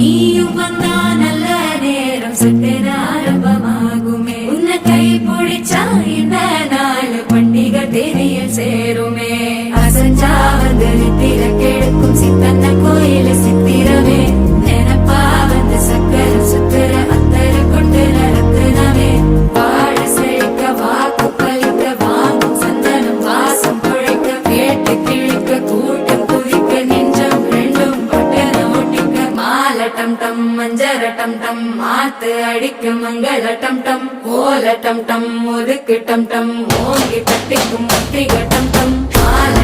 நீயும் வந்தா நல்ல நேரம் சட்டென ஆரம்பமாகுமே உன்னை கை பிடிச்சா இந்த நாள் பண்டிகை தேனியில் சேருமே அசஞ்சா வந்து நித்திர கெடுக்கும் சித்தன்ன கோயில சித்திரமே நினப்பா வந்து சக்கர சுத்திர அத்தர கொண்டு நடத்துனவே வாழ செழிக்க வாக்கு பலிக்க வாங்கும் சந்தனம் வாசம் குழைக்க கேட்டு கிழிக்க கூட்டம் குதிக்க நெஞ்சம் ரெண்டும் பட்டன ஒட்டிக்க மால டம் டம் மஞ்சர டம் டம் மாத்து அடிக்க மங்கள டம் டம் ஓல டம் டம் ஒதுக்கு டம் டம் ஓங்கி கட்டிக்கும் முத்திக டம் டம் மால